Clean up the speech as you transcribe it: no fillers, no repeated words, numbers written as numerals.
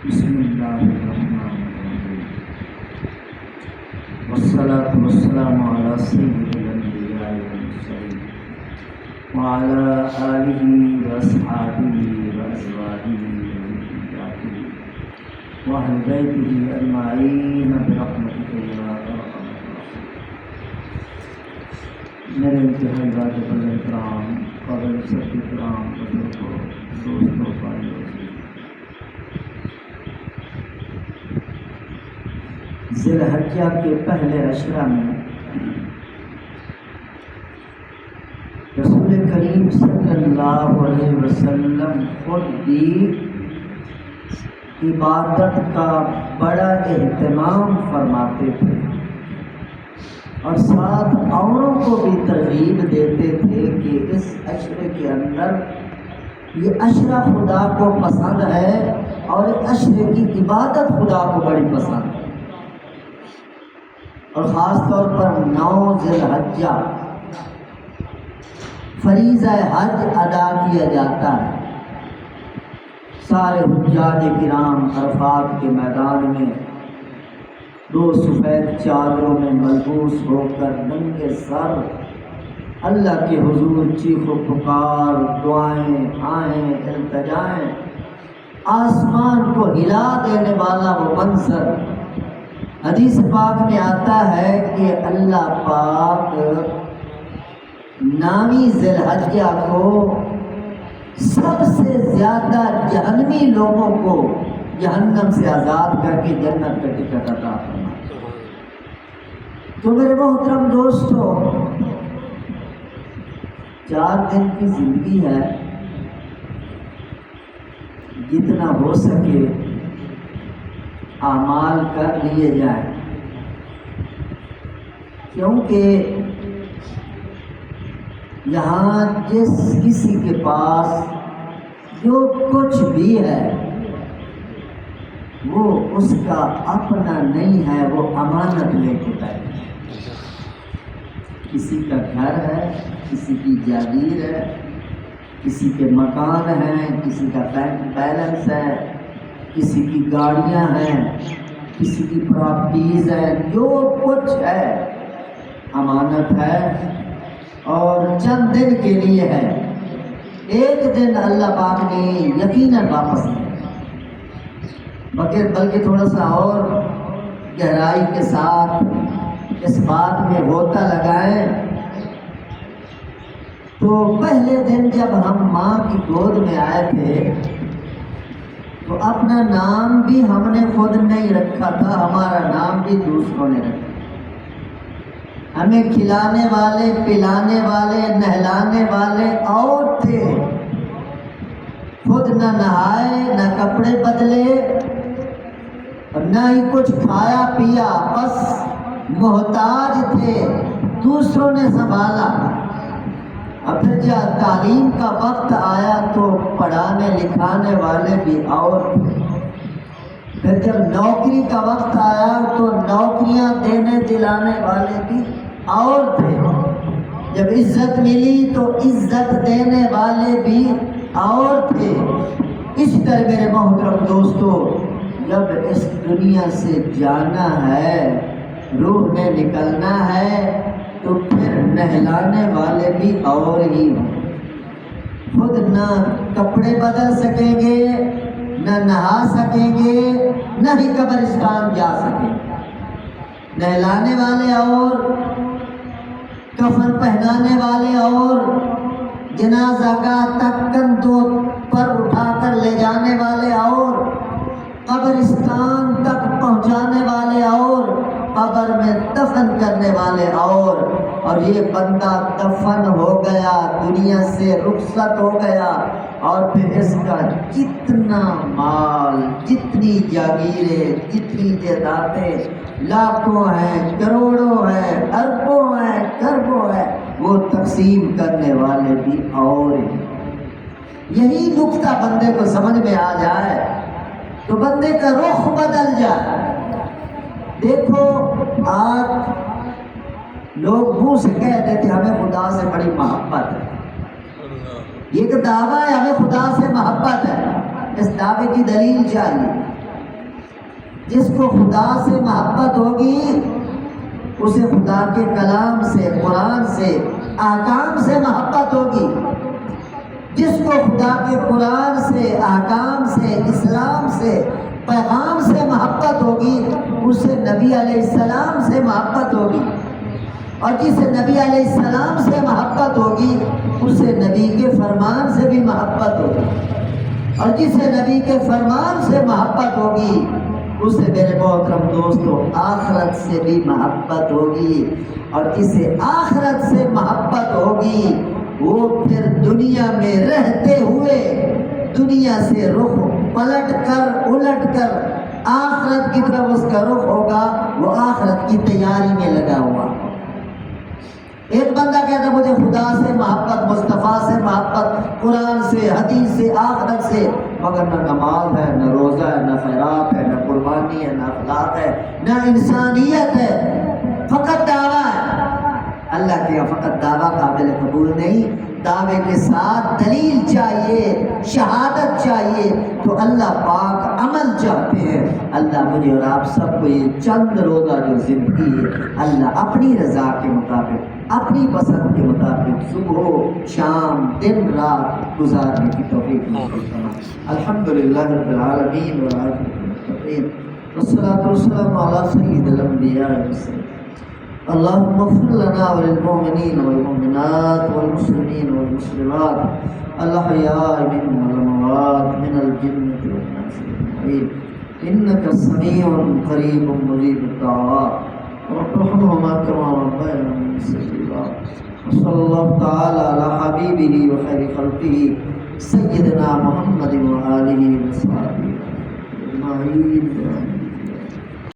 بسم اللہ الرحمن الرحیم والصلاة والسلام علی سید الانبیاء والمرسلین وعلی آلہ واصحابہ وازواجہ وذریاتہ واہل بیتہ اجمعین برحمتک یا ارحم الراحمین۔ میرے انتہائی واجب الاحترام قابل سب احترام بزرگوں، دوستوں، بھائیوں، ذی الحجہ کے پہلے عشرہ میں رسول کریم صلی اللہ علیہ وسلم خود بھی عبادت کا بڑا اہتمام فرماتے تھے اور ساتھ اوروں کو بھی ترغیب دیتے تھے کہ اس عشرے کے اندر یہ عشرہ خدا کو پسند ہے اور اس عشرے کی عبادت خدا کو بڑی پسند ہے، اور خاص طور پر 9 ذی الحجہ فریضہ حج ادا کیا جاتا ہے۔ سارے حجاج کرام عرفات کے میدان میں 2 سفید چادروں میں ملبوس ہو کر ننگے سر اللہ کے حضور چیخ و پکار، دعائیں، آہیں، التجائیں، آسمان کو ہلا دینے والا وہ منظر حدیث پاک میں آتا ہے کہ اللہ پاک 9 ذی الحجہ کو سب سے زیادہ جہنمی لوگوں کو جہنم سے آزاد کر کے جنت کا ٹکٹ عطا فرماتا ہے۔ تو میرے محترم دوستو، 4 دن کی زندگی ہے، جتنا ہو سکے اعمال کر لیے جائیں، کیونکہ یہاں جس کسی کے پاس جو کچھ بھی ہے وہ اس کا اپنا نہیں ہے، وہ امانت لے کے بیٹھے ہیں۔ کسی کا گھر ہے، کسی کی جاگیر ہے، کسی کے مکان ہیں، کسی کا بینک بیلنس ہے، کسی کی گاڑیاں ہیں، کسی کی پراپرٹیز ہیں، جو کچھ ہے امانت ہے اور چند دن کے لیے ہے۔ ایک دن اللہ پاک نے یقیناً واپس لیا، بلکہ تھوڑا سا اور گہرائی کے ساتھ اس بات میں غوطہ لگائیں تو پہلے دن جب ہم ماں کی گود میں آئے تھے تو اپنا نام بھی ہم نے خود نہیں رکھا تھا، ہمارا نام بھی دوسروں نے رکھا۔ ہمیں کھلانے والے، پلانے والے، نہلانے والے اور تھے، خود نہ نہائے، نہ کپڑے بدلے اور نہ ہی کچھ کھایا پیا، بس محتاج تھے، دوسروں نے سنبھالا۔ اب پھر جب تعلیم کا وقت آیا تو پڑھانے لکھانے والے بھی اور تھے، پھر جب نوکری کا وقت آیا تو نوکریاں دینے دلانے والے بھی اور تھے، جب عزت ملی تو عزت دینے والے بھی اور تھے۔ اس طرح میرے محترم دوستو، جب اس دنیا سے جانا ہے، روح نے نکلنا ہے، تو پھر نہلانے والے بھی اور ہی ہوں۔ خود نہ کپڑے بدل سکیں گے، نہ نہا سکیں گے، نہ ہی قبرستان جا سکیں گے۔ نہلانے والے اور، کفن پہنانے والے اور، جنازہ گاہ تک کندھوں پر اٹھا کر لے جانے والے اور، قبرستان تک پہنچانے والے اور، قبر میں دفن کرنے والے اور یہ بندہ دفن ہو گیا، دنیا سے رخصت ہو گیا، اور پھر اس کا جتنا مال، جتنی جاگیریں، جتنی جائیدادیں لاکھوں ہیں، کروڑوں ہیں، اربوں ہیں، خربوں ہیں، وہ تقسیم کرنے والے بھی اور ہیں۔ یہی نکتہ بندے کو سمجھ میں آ جائے تو بندے کا رخ بدل جائے۔ دیکھو آج لوگ منہ سے کہہ دیتے ہمیں خدا سے بڑی محبت ہے، یہ ایک دعویٰ ہے ہمیں خدا سے محبت ہے، اس دعوے کی دلیل چاہیے۔ جس کو خدا سے محبت ہوگی اسے خدا کے کلام سے، قرآن سے، احکام سے محبت ہوگی۔ جس کو خدا کے قرآن سے، احکام سے، اسلام سے، پیغام سے محبت ہوگی اسے نبی علیہ السلام سے محبت ہوگی، اور جسے نبی علیہ السلام سے محبت ہوگی اسے نبی کے فرمان سے بھی محبت ہوگی، اور جسے نبی کے فرمان سے محبت ہوگی اسے میرے محترم دوستو آخرت سے بھی محبت ہوگی، اور جسے آخرت سے محبت ہوگی وہ پھر دنیا میں رہتے ہوئے دنیا سے رخ الٹ کر آخرت کی طرف اس کا رخ ہوگا، وہ آخرت کی تیاری میں لگا ہوا۔ ایک بندہ کہتا ہے مجھے خدا سے محبت، مصطفیٰ سے محبت، قرآن سے، حدیث سے، آخرت سے، مگر نہ نماز ہے، نہ روزہ ہے، نہ خیرات ہے، نہ قربانی ہے، نہ اخلاق ہے، نہ انسانیت ہے، فقط دعویٰ ہے۔ اللہ کے فقط دعویٰ قابل قبول نہیں، دعوے کے ساتھ دلیل چاہیے، شہادت چاہیے، تو اللہ پاک عمل چاہتے ہیں۔ اللہ مجھے اور آپ سب کو یہ چند روزہ جو زندگی ہے اللہ اپنی رضا کے مطابق، اپنی پسند کے مطابق صبح شام دن رات گزارنے کی توفیق نصیب فرمائے۔ الحمدللہ رب العالمین والصلاۃ والسلام علی سید الانبیاء والمرسلین۔ اللهم اغفر لنا وللمؤمنين والمؤمنات والمسلمين والمسلمات الأحياء منهم والأموات من الجنة والناس أجمعين إنك سميع قريب مجيب الدعوات رب ارحمهما كما ربياني صغيرا وصلى الله تعالى على حبيبه وخير خلقه سيدنا محمد وآله وصحبه أجمعين.